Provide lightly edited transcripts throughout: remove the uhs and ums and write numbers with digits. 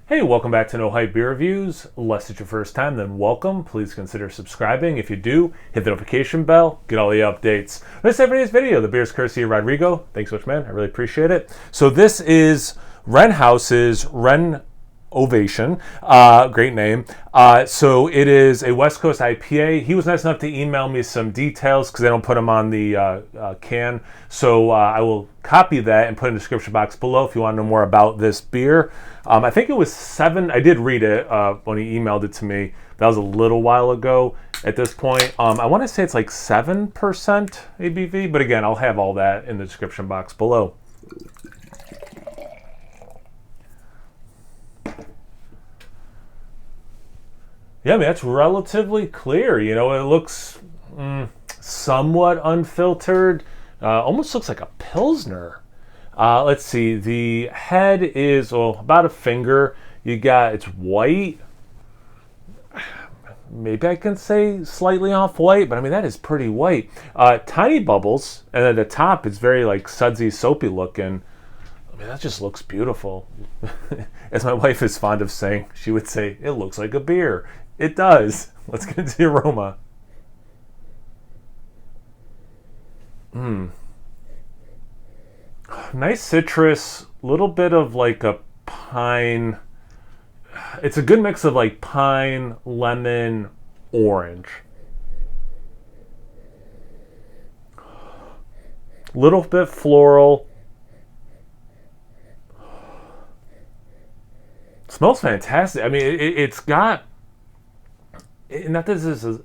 Hey, welcome back to No Hype Beer Reviews. Unless it's your first time, then welcome. Please consider subscribing. If you do, hit the notification bell, get all the updates. This is today's video. The beer's courtesy of Rodrigo. Thanks so much, man. I really appreciate it. So this is Wren House's Wrenovation. Great name. So it is a West Coast IPA. He was nice enough to email me some details because they don't put them on the can. So I will copy that and put in the description box below if you want to know more about this beer. I think it was 7. I did read it when he emailed it to me. That was a little while ago at this point. I want to say it's like 7% ABV, but again, I'll have all that in the description box below. Yeah, I mean, that's relatively clear. You know, it looks somewhat unfiltered. Almost looks like a Pilsner. Let's see. The head is about a finger. It's white. Maybe I can say slightly off white, but I mean, that is pretty white. Tiny bubbles, and at the top, it's very like sudsy, soapy looking. I mean, that just looks beautiful. As my wife is fond of saying, she would say, it looks like a beer. It does. Let's get into the aroma. Nice citrus, little bit of like a pine. It's a good mix of like pine, lemon, orange. Little bit floral. Smells fantastic. I mean, it's got. Not that this is.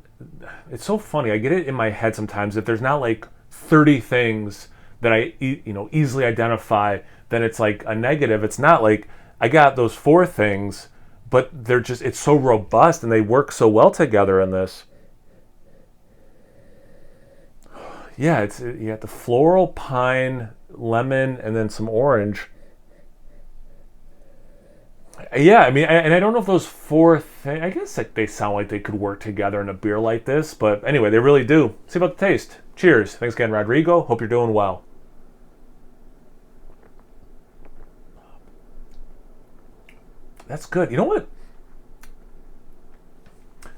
It's so funny. I get it in my head sometimes. If there's not like 30 things that I easily identify, then it's like a negative. It's not like I got those 4 things, but it's so robust and they work so well together in this. Yeah, you got the floral, pine, lemon, and then some orange. Yeah, I mean, and I don't know if those 4 things, I guess like they sound like they could work together in a beer like this, but anyway, they really do. See about the taste. Cheers. Thanks again, Rodrigo. Hope you're doing well. That's good. You know what?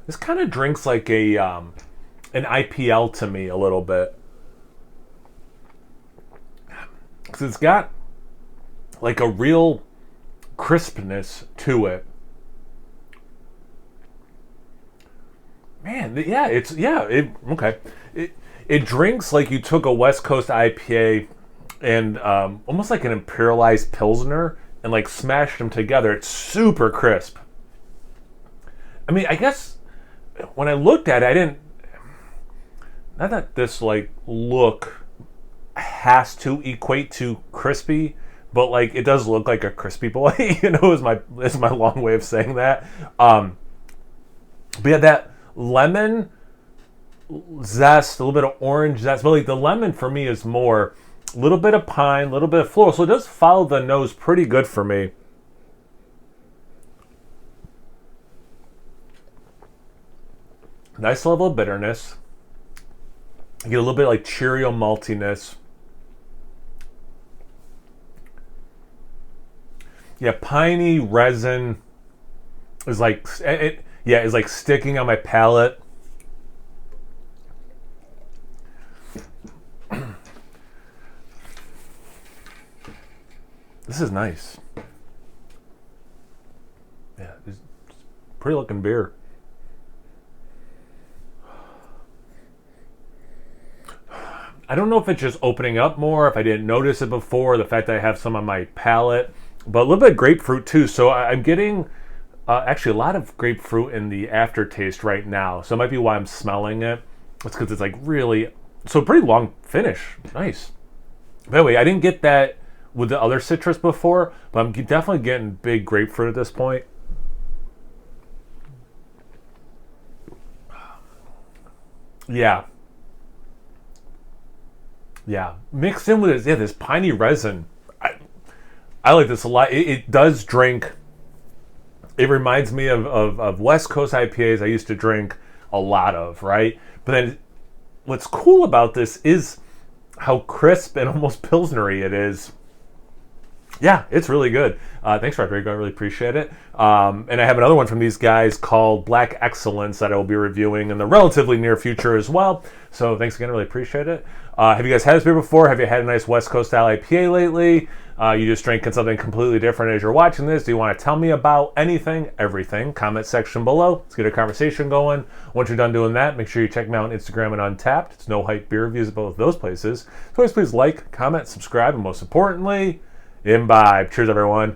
This kind of drinks like an IPL to me a little bit. Because it's got like a real crispness to it. Man, yeah, okay. It drinks like you took a West Coast IPA and almost like an imperialized Pilsner and like smashed them together. It's super crisp. I mean, I guess when I looked at it, not that this like look has to equate to crispy, but like it does look like a crispy boy, is my long way of saying that. But yeah, that lemon zest, a little bit of orange zest, but like the lemon for me is more a little bit of pine, a little bit of floral, so it does follow the nose pretty good for me. Nice level of bitterness. You get a little bit like Cheerio maltiness. Yeah, piney resin is like is like sticking on my palate. This is nice. Yeah, it's pretty looking beer. I don't know if it's just opening up more, if I didn't notice it before, the fact that I have some on my palate, but a little bit of grapefruit too. So I'm getting actually a lot of grapefruit in the aftertaste right now. So it might be why I'm smelling it. It's because it's like really, so pretty long finish. Nice. By the way, I didn't get that with the other citrus before, but I'm definitely getting big grapefruit at this point. Yeah. Yeah. Mixed in with this piney resin. I like this a lot. It does drink. It reminds me of West Coast IPAs I used to drink a lot of, right? But then what's cool about this is how crisp and almost pilsnery it is. Yeah, it's really good. Thanks, Rodrigo. I really appreciate it. And I have another one from these guys called Black Excellence that I will be reviewing in the relatively near future as well. So thanks again. I really appreciate it. Have you guys had this beer before? Have you had a nice West Coast style IPA lately? You just drinking something completely different as you're watching this? Do you want to tell me about anything, everything? Comment section below. Let's get a conversation going. Once you're done doing that, make sure you check me out on Instagram and Untapped. It's No Hype Beer Reviews at both those places. So please like, comment, subscribe, and most importantly, imbibe. Cheers, everyone.